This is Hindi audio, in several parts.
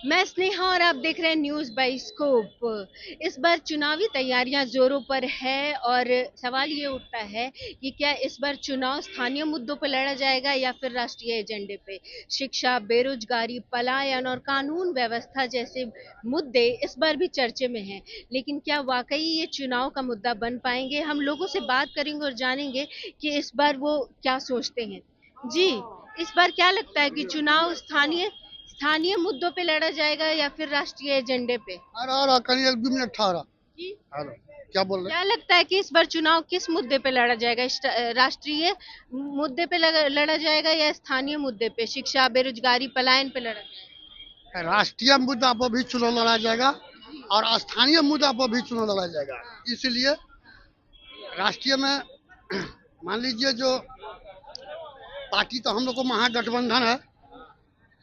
मैं स्नेहा और आप देख रहे हैं न्यूज़ बाइस्कोप। इस बार चुनावी तैयारियां जोरों पर है और सवाल ये उठता है कि क्या इस बार चुनाव स्थानीय मुद्दों पर लड़ा जाएगा या फिर राष्ट्रीय एजेंडे पे। शिक्षा, बेरोजगारी, पलायन और कानून व्यवस्था जैसे मुद्दे इस बार भी चर्चे में हैं। लेकिन क्या वाकई ये चुनाव का मुद्दा बन पाएंगे? हम लोगों से बात करेंगे और जानेंगे कि इस बार वो क्या सोचते हैं। जी, इस बार क्या लगता है कि चुनाव स्थानीय स्थानीय मुद्दों पे लड़ा जाएगा या फिर राष्ट्रीय एजेंडे पे? आ रहा करीब 1-2 मिनट ठहरा। जी, हेलो, क्या बोल रहे क्या लगता है कि इस बार चुनाव किस मुद्दे पे लड़ा जाएगा? राष्ट्रीय मुद्दे पे लड़ा जाएगा या स्थानीय मुद्दे पे? शिक्षा, बेरोजगारी, पलायन पे लड़ा जाएगा? हैं? राष्ट्रीय मुद्दा पर भी चुनाव लड़ा जाएगा जी, और स्थानीय मुद्दा पर भी चुनाव लड़ा जाएगा। हाँ, इसलिए राष्ट्रीय में मान लीजिए जो पार्टी तो हम लोग को महागठबंधन है,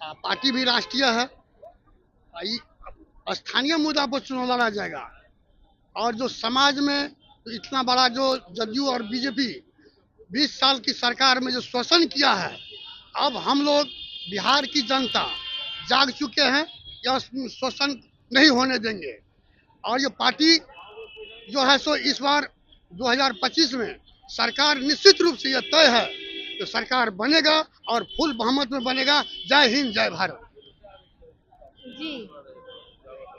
पार्टी भी राष्ट्रीय है। स्थानीय मुद्दा पर चुनाव लड़ा जाएगा और जो समाज में इतना बड़ा जो जदयू और बीजेपी 20 साल की सरकार में जो शोषण किया है, अब हम लोग बिहार की जनता जाग चुके हैं, यह शोषण नहीं होने देंगे। और ये पार्टी जो है सो इस बार 2025 में सरकार निश्चित रूप से यह तय है कि सरकार बनेगा और फुल बहुमत में बनेगा। जय हिंद, जय भारत। जी,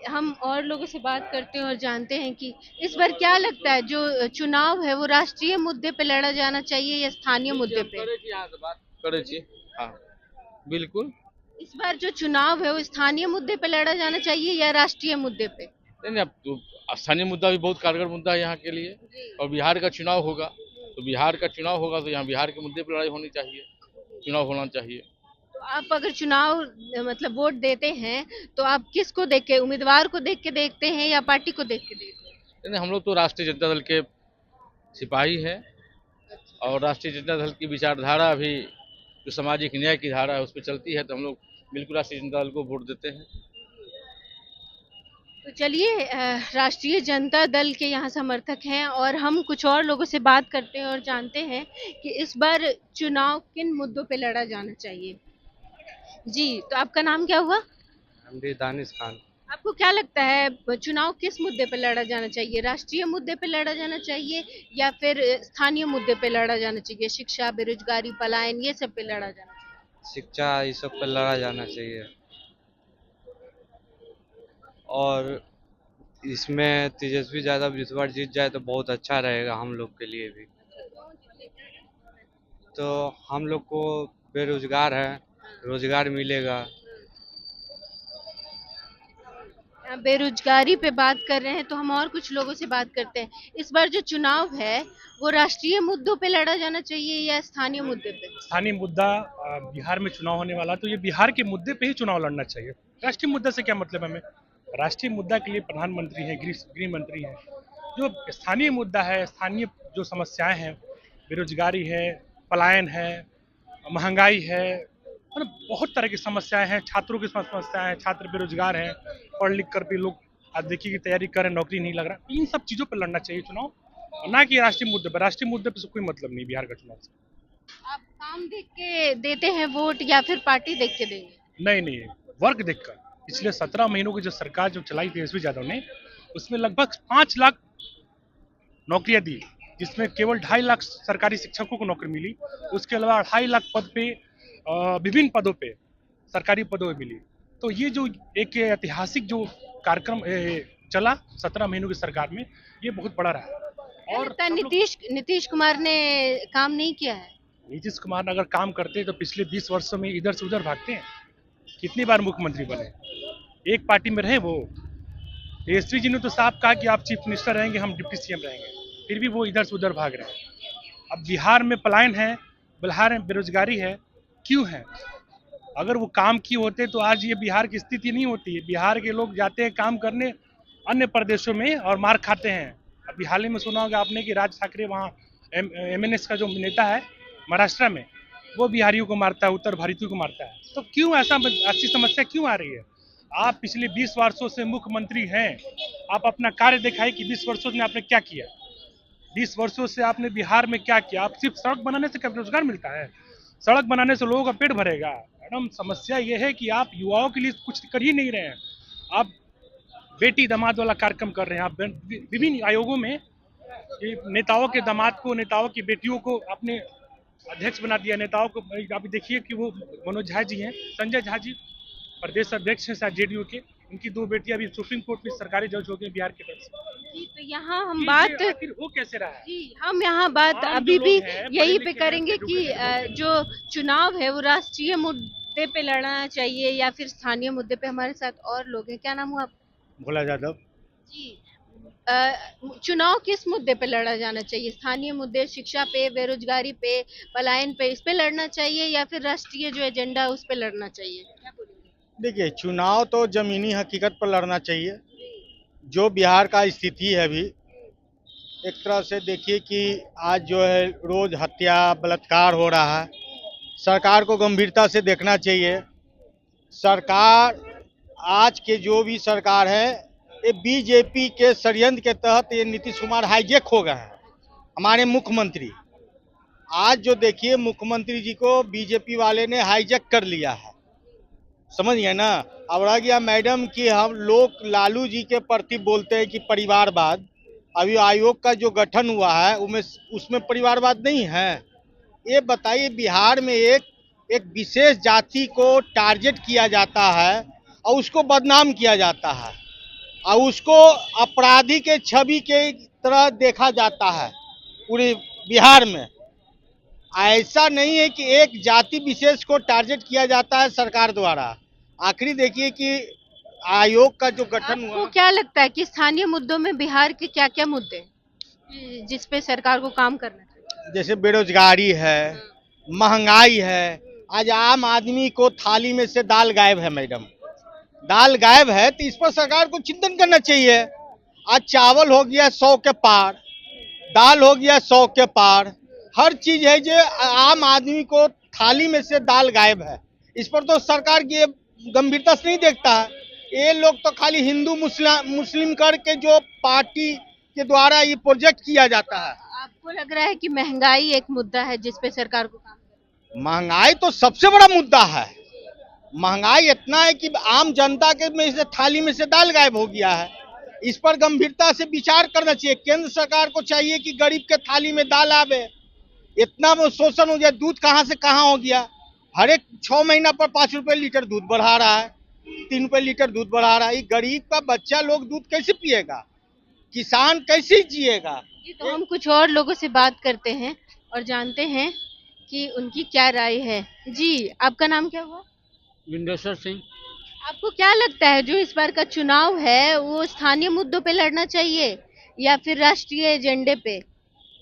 हम और लोगों से बात करते हैं और जानते हैं कि इस बार क्या लगता है जो चुनाव है वो राष्ट्रीय मुद्दे पे लड़ा जाना चाहिए या स्थानीय मुद्दे पे? करे छी। हाँ, बिल्कुल। इस बार जो चुनाव है वो स्थानीय मुद्दे पे लड़ा जाना चाहिए या राष्ट्रीय मुद्दे पे? नहीं नहीं, अब तो स्थानीय मुद्दा भी बहुत कारगर मुद्दा है यहाँ के लिए। जी। और बिहार का चुनाव होगा, तो बिहार का चुनाव होगा तो यहाँ बिहार के मुद्दे पर लड़ाई होनी चाहिए, चुनाव होना चाहिए। तो आप अगर चुनाव मतलब वोट देते हैं तो आप किसको देख के, उम्मीदवार को देख के देखते हैं या पार्टी को देख के देखते हैं? नहीं नहीं, हम लोग तो राष्ट्रीय जनता दल के सिपाही हैं और राष्ट्रीय जनता दल की विचारधारा भी जो सामाजिक न्याय की धारा है उस पर चलती है, तो हम लोग बिल्कुल राष्ट्रीय जनता दल को वोट देते हैं। तो चलिए, राष्ट्रीय जनता दल के यहाँ समर्थक हैं और हम कुछ और लोगों से बात करते हैं और जानते हैं कि इस बार चुनाव किन मुद्दों पे लड़ा जाना चाहिए। जी, तो आपका नाम क्या हुआ? एमडी दानिश खान। आपको क्या लगता है चुनाव किस मुद्दे पे लड़ा जाना चाहिए? राष्ट्रीय मुद्दे पे लड़ा जाना चाहिए या फिर स्थानीय मुद्दे पे लड़ा जाना चाहिए? शिक्षा, बेरोजगारी, पलायन ये सब पे लड़ा जाना चाहिए? शिक्षा ये सब पर लड़ा जाना चाहिए और इसमें तेजस्वी यादव इस बार जीत जाए तो बहुत अच्छा रहेगा हम लोग के लिए भी। तो हम लोग को बेरोजगार है, रोजगार मिलेगा। बेरोजगारी पे बात कर रहे हैं तो हम और कुछ लोगों से बात करते हैं। इस बार जो चुनाव है वो राष्ट्रीय मुद्दों पे लड़ा जाना चाहिए या स्थानीय मुद्दे पे? स्थानीय मुद्दा बिहार में चुनाव होने वाला, तो ये बिहार के मुद्दे पे ही चुनाव लड़ना चाहिए। राष्ट्रीय मुद्दा से क्या मतलब है हमें? राष्ट्रीय मुद्दा के लिए प्रधानमंत्री हैं, गृह मंत्री हैं। जो स्थानीय मुद्दा है, स्थानीय जो समस्याएं हैं, बेरोजगारी है, पलायन है, महंगाई है, मतलब बहुत तरह की समस्याएं हैं। छात्रों की समस्याएं हैं, छात्र बेरोजगार हैं, पढ़ लिख कर भी लोग आज देखिए की तैयारी कर रहे हैं, नौकरी नहीं लग रहा। इन सब चीज़ों पर लड़ना चाहिए चुनाव, ना कि राष्ट्रीय मुद्दे पर। राष्ट्रीय मुद्दे पर कोई मतलब नहीं बिहार का चुनाव से। आप काम देख के देते हैं वोट या फिर पार्टी देख के देंगे? नहीं नहीं, वर्क देखकर। पिछले 17 महीनों की जो सरकार जो चलाई तेजस्वी यादव ने, उसमें लगभग 5 लाख नौकरियां दी, जिसमें केवल 2.5 लाख सरकारी शिक्षकों को नौकरी मिली। उसके अलावा 2.5 लाख पद पे विभिन्न पदों पे सरकारी पदों में मिली। तो ये जो एक ऐतिहासिक जो कार्यक्रम चला 17 महीनों की सरकार में, ये बहुत बड़ा रहा। क्या और लगता है सब लोग, नीतीश नीतीश कुमार ने काम नहीं किया है? नीतीश कुमार अगर काम करते तो पिछले 20 वर्षों में इधर से उधर भागते हैं। कितनी बार मुख्यमंत्री बने, एक पार्टी में रहे वो। तेजस्वी जी ने तो साफ कहा कि आप चीफ मिनिस्टर रहेंगे, हम डिप्टी सीएम रहेंगे, फिर भी वो इधर से उधर भाग रहे हैं। अब बिहार में पलायन है, बिहार में बेरोजगारी है, क्यों है? अगर वो काम किए होते तो आज ये बिहार की स्थिति नहीं होती है। बिहार के लोग जाते हैं काम करने अन्य प्रदेशों में और मार खाते हैं। अभी हाल ही में सुना होगा आपने कि राज ठाकरे वहाँ एमएनएस का जो नेता है महाराष्ट्र में, वो बिहारियों को मारता है, उत्तर भारतीयों को मारता है। तो क्यों ऐसी समस्या क्यों आ रही है? आप पिछले 20 वर्षों से मुख्यमंत्री हैं, आप अपना कार्य दिखाइए कि 20 वर्षों में आपने क्या किया। 20 वर्षों से आपने बिहार में क्या किया? आप सिर्फ सड़क बनाने से क्या रोजगार मिलता है? सड़क बनाने से लोगों का पेट भरेगा? मैडम समस्या ये है कि आप युवाओं के लिए कुछ कर ही नहीं रहे हैं। आप बेटी दामाद वाला कार्यक्रम कर रहे हैं। आप विभिन्न आयोगों में नेताओं के दामाद को, नेताओं की बेटियों को अपने अध्यक्ष बना दिया। नेताओं को आप देखिए कि वो मनोज झा जी हैं, संजय झा जी प्रदेश अध्यक्ष हैं शायद जेडीयू के, उनकी 2 बेटियां अभी सुप्रीम कोर्ट में सरकारी जज हो गए बिहार की तरफ से। जी, तो यहाँ हम बात फिर हो कैसे रहा है? जी, हम यहाँ बात आम अभी जो भी लोग हैं, यही पढ़े पे लिखे करेंगे हैं, कि educated जो चुनाव है वो राष्ट्रीय मुद्दे पे लड़ना चाहिए या फिर स्थानीय मुद्दे पे। हमारे साथ और लोग हैं। क्या नाम हुआ आपका? भोला यादव। जी, चुनाव किस मुद्दे पे लड़ा जाना चाहिए? स्थानीय मुद्दे, शिक्षा पे, बेरोजगारी पे, पलायन पे, इस पे लड़ना चाहिए या फिर राष्ट्रीय जो एजेंडा है उस पे लड़ना चाहिए? क्या बोलेंगे? देखिए, चुनाव तो जमीनी हकीकत पर लड़ना चाहिए। जो बिहार का स्थिति है अभी, एक तरह से देखिए कि आज जो है रोज हत्या बलात्कार हो रहा है। सरकार को गंभीरता से देखना चाहिए। सरकार आज के जो भी सरकार है, ये बीजेपी के षड्यंत्र के तहत ये नीतीश कुमार हाईजैक हो गए हैं। हमारे मुख्यमंत्री आज जो देखिए, मुख्यमंत्री जी को बीजेपी वाले ने हाईजैक कर लिया है, समझ गए ना। अब रह गया मैडम कि हम लोग लालू जी के प्रति बोलते हैं कि परिवारवाद। अभी आयोग का जो गठन हुआ है उसमें परिवारवाद नहीं है। ये बताइए, बिहार में एक विशेष जाति को टारगेट किया जाता है और उसको बदनाम किया जाता है और उसको अपराधी के छवि के तरह देखा जाता है पूरे बिहार में। ऐसा नहीं है कि एक जाति विशेष को टारगेट किया जाता है सरकार द्वारा। आखिरी देखिए कि आयोग का जो गठन हुआ, आपको क्या लगता है कि स्थानीय मुद्दों में बिहार के क्या क्या मुद्दे हैं जिस पे सरकार को काम करना चाहिए? जैसे बेरोजगारी है, महंगाई है। आज आम आदमी को थाली में से दाल गायब है मैडम, दाल गायब है, तो इस पर सरकार को चिंतन करना चाहिए। आज चावल हो गया 100 के पार, दाल हो गया 100 के पार, हर चीज है जो आम आदमी को थाली में से दाल गायब है। इस पर तो सरकार की गंभीरता से नहीं देखता है। ये लोग तो खाली हिंदू मुस्लिम करके जो पार्टी के द्वारा ये प्रोजेक्ट किया जाता है। आपको लग रहा है कि महंगाई एक मुद्दा है जिस पे सरकार को काम करना है? महंगाई तो सबसे बड़ा मुद्दा है। महंगाई इतना है कि आम जनता के में से थाली में से दाल गायब हो गया है। इस पर गंभीरता से विचार करना चाहिए। केंद्र सरकार को चाहिए कि गरीब के थाली में दाल आवे। इतना वो शोषण हो गया, दूध कहाँ से कहाँ हो गया। हर एक 6 महीना पर 5 रुपए लीटर दूध बढ़ा रहा है, 3 रुपए लीटर दूध बढ़ा रहा है। ये गरीब का बच्चा लोग दूध कैसे पिएगा, किसान कैसे जिएगा। जी, तो हम कुछ और लोगों से बात करते हैं और जानते हैं कि उनकी क्या राय है। जी, आपका नाम क्या हुआ? विंदेश्वर सिंह। आपको क्या लगता है जो इस बार का चुनाव है वो स्थानीय मुद्दों पे लड़ना चाहिए या फिर राष्ट्रीय एजेंडे पे?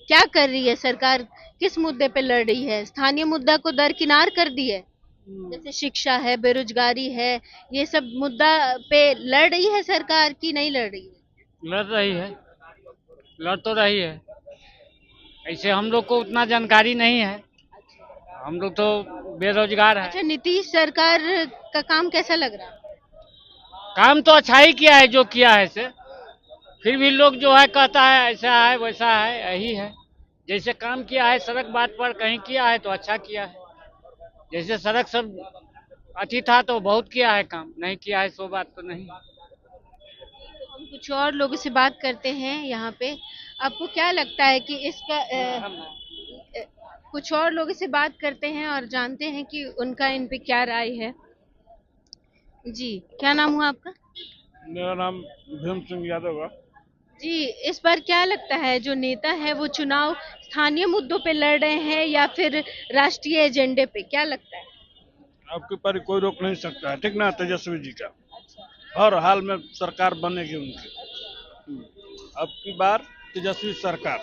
क्या कर रही है सरकार, किस मुद्दे पे लड़ रही है? स्थानीय मुद्दा को दरकिनार कर दी है, जैसे शिक्षा है, बेरोजगारी है, ये सब मुद्दा पे लड़ रही है सरकार की नहीं लड़ रही है? लड़ रही है, लड़ तो रही है। ऐसे हम लोग को उतना जानकारी नहीं है, हम लोग तो बेरोजगार है। अच्छा, नीतीश सरकार का काम कैसा लग रहा है? काम तो अच्छा ही किया है जो किया है से, फिर भी लोग जो है कहता है ऐसा है वैसा है, यही है। जैसे काम किया है सड़क बात पर कहीं किया है तो अच्छा किया है। जैसे सड़क सब अच्छी था तो बहुत किया है काम, नहीं किया है सो बात तो नहीं। हम कुछ और लोगों से बात करते हैं यहाँ पे। आपको क्या लगता है कि इसका कुछ और लोगों से बात करते हैं और जानते हैं कि उनका इन पे क्या राय है। जी, क्या नाम हुआ आपका? मेरा नाम भीम सिंह यादव है। जी, इस बार क्या लगता है जो नेता है वो चुनाव स्थानीय मुद्दों पे लड़ रहे हैं या फिर राष्ट्रीय एजेंडे पे? क्या लगता है? आपके पर कोई रोक नहीं सकता है, ठीक ना। तेजस्वी जी का हर हाल में सरकार बनेगी उनकी। अब की बार तेजस्वी सरकार।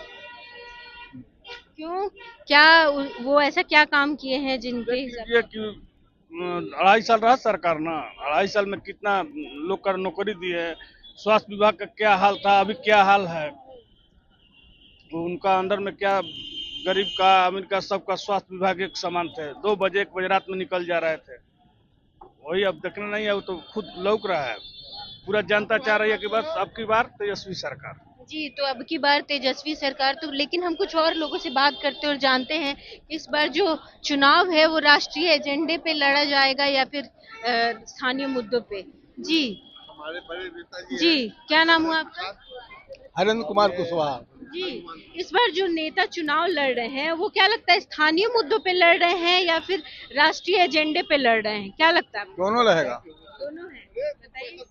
क्यों, क्या वो ऐसा क्या काम किए हैं जिनके हिसाब ये कि 2.5 साल रहा सरकार ना, 2.5 साल में कितना लोग का नौकरी दी है। स्वास्थ्य विभाग का क्या हाल था, अभी क्या हाल है, तो उनका अंदर में क्या, गरीब का अमीर का सबका स्वास्थ्य विभाग एक समान थे। 2 बजे 1 बजे रात में निकल जा रहे थे। वही अब देखना नहीं है, वो तो खुद लौक रहा है। पूरा जनता चाह रही है कि बस अब की बार तेजस्वी सरकार। जी, तो अब की बार तेजस्वी सरकार तो, लेकिन हम कुछ और लोगों से बात करते हैं और जानते हैं कि इस बार जो चुनाव है वो राष्ट्रीय एजेंडे पे लड़ा जाएगा या फिर स्थानीय मुद्दों पे। जी हमारे बड़े नेता जी, क्या नाम हुआ आपका? हरेंद्र कुमार कुशवाहा। जी, इस बार जो नेता चुनाव लड़ रहे हैं वो क्या लगता है, स्थानीय मुद्दों पे लड़ रहे हैं या फिर राष्ट्रीय एजेंडे पे लड़ रहे हैं, क्या लगता है आपको? दोनों रहेगा। दोनों है, बताइए।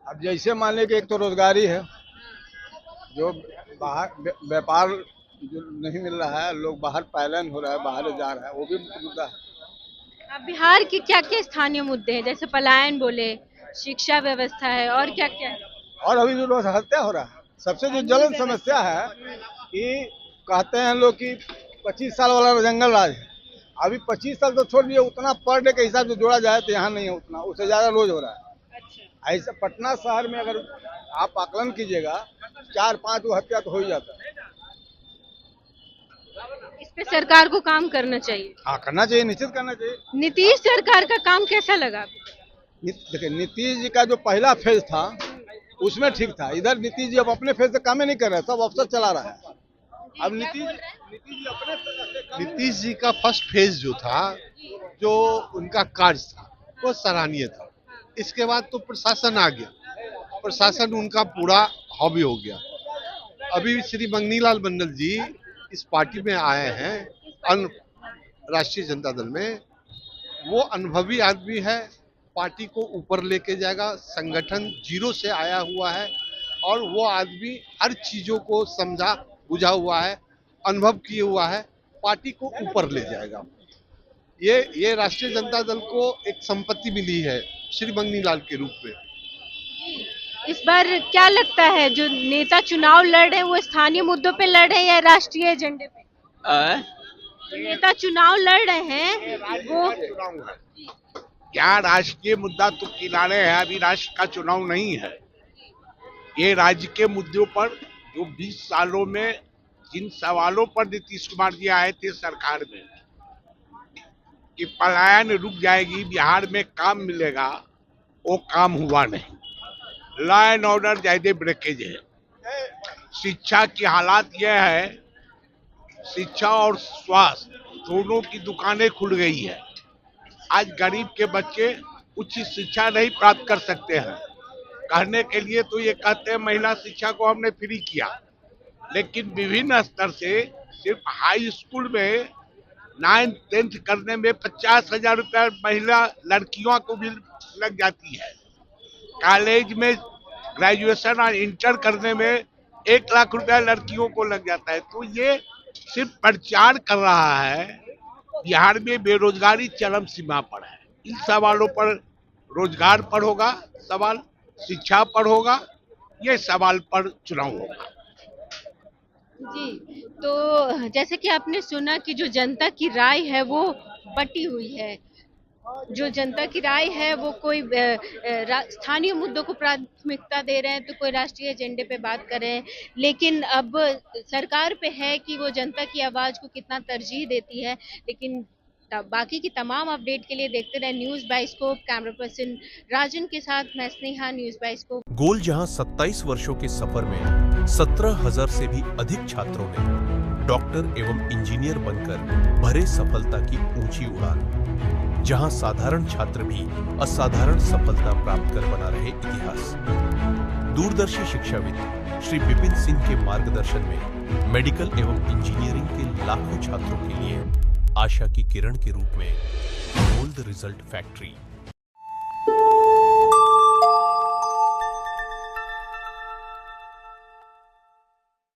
अब जैसे मान लें कि एक तो रोजगारी है, जो बाहर व्यापार जो नहीं मिल रहा है, लोग बाहर पलायन हो रहा है, बाहर जा रहा है, वो भी मुद्दा है। अब बिहार के क्या क्या स्थानीय मुद्दे हैं, जैसे पलायन बोले, शिक्षा व्यवस्था है, और क्या क्या है? और अभी जो रोज हत्या हो रहा है, सबसे जो ज्वलंत समस्या है कि कहते हैं लोग कि 25 साल वाला जंगल राज है। अभी 25 साल तो छोड़ दिए, उतना पर डे के हिसाब से जोड़ा जाए तो यहाँ नहीं है उतना, उससे ज्यादा रोज हो रहा है। अच्छा। ऐसा पटना शहर में अगर आप आकलन कीजिएगा 4-5 हत्या तो हो ही जाता है। इस पे सरकार को काम करना चाहिए। हाँ, करना चाहिए, निश्चित करना चाहिए। नीतीश सरकार का काम कैसा लगा आपको? देखिए, नीतीश जी का जो पहला फेज था उसमें ठीक था। इधर नीतीश जी अब अपने फेज से काम ही नहीं कर रहे, सब अफसर चला रहा है। अब नीतीश जी का फर्स्ट फेज जो था, जो उनका कार्य था वो सराहनीय था। इसके बाद तो प्रशासन आ गया, प्रशासन उनका पूरा हॉबी हो गया। अभी श्री मंगनीलाल मंडल जी इस पार्टी में आए हैं, राष्ट्रीय जनता दल में। वो अनुभवी आदमी है, पार्टी को ऊपर लेके जाएगा। संगठन जीरो से आया हुआ है और वो आदमी हर चीजों को समझा बुझा हुआ है, अनुभव किए हुआ है, पार्टी को ऊपर ले जाएगा। ये राष्ट्रीय जनता दल को एक संपत्ति मिली है श्री मंगनीलाल के रूप में। इस बार क्या लगता है, जो नेता चुनाव लड़ रहे हैं वो स्थानीय मुद्दों पे लड़ रहे हैं या राष्ट्रीय एजेंडे पे? जो नेता चुनाव लड़ रहे हैं वो क्या राष्ट्रीय मुद्दा तो किनारे है, अभी राष्ट्र का चुनाव नहीं है। ये राज्य के मुद्दों पर जो 20 सालों में जिन सवालों पर नीतीश कुमार जी आए थे सरकार में कि पलायन रुक जाएगी, बिहार में काम मिलेगा, वो काम हुआ नहीं। लॉ एंड ऑर्डर ज्यादा ब्रेकेज है। शिक्षा की हालात यह है, शिक्षा और स्वास्थ्य दोनों की दुकानें खुल गई है। आज गरीब के बच्चे उच्च शिक्षा नहीं प्राप्त कर सकते हैं। कहने के लिए तो ये कहते हैं महिला शिक्षा को हमने फ्री किया, लेकिन विभिन्न स्तर से सिर्फ हाई स्कूल में 9th 10th करने में 50,000 रुपया महिला लड़कियों को भी लग जाती है। कॉलेज में ग्रेजुएशन और इंटर करने में 1 लाख रुपया लड़कियों को लग जाता है। तो ये सिर्फ प्रचार कर रहा है। बिहार में बेरोजगारी चरम सीमा पर है। इन सवालों पर, रोजगार पर होगा सवाल, शिक्षा पर होगा, ये सवाल पर चुनाव होगा। जी, तो जैसे कि आपने सुना कि जो जनता की राय है वो बटी हुई है। जो जनता की राय है वो कोई स्थानीय मुद्दों को प्राथमिकता दे रहे हैं, तो कोई राष्ट्रीय एजेंडे पे बात कर रहे हैं। लेकिन अब सरकार पे है कि वो जनता की आवाज को कितना तरजीह देती है। लेकिन बाकी की तमाम अपडेट के लिए देखते रहे न्यूज बाइस्कोप। कैमरा पर्सन राजन के साथ मैं स्नेहा, न्यूज बाइस्कोप। गोल जहां 27 वर्षों के सफर में 17,000 से भी अधिक छात्रों ने डॉक्टर एवं इंजीनियर बनकर भरे सफलता की ऊंची उड़ान, जहां साधारण छात्र भी असाधारण सफलता प्राप्त कर बना रहे इतिहास। दूरदर्शी शिक्षाविद श्री विपिन सिंह के मार्गदर्शन में मेडिकल एवं इंजीनियरिंग के लाखों छात्रों के लिए आशा की किरण के रूप में गोल्ड रिजल्ट फैक्ट्री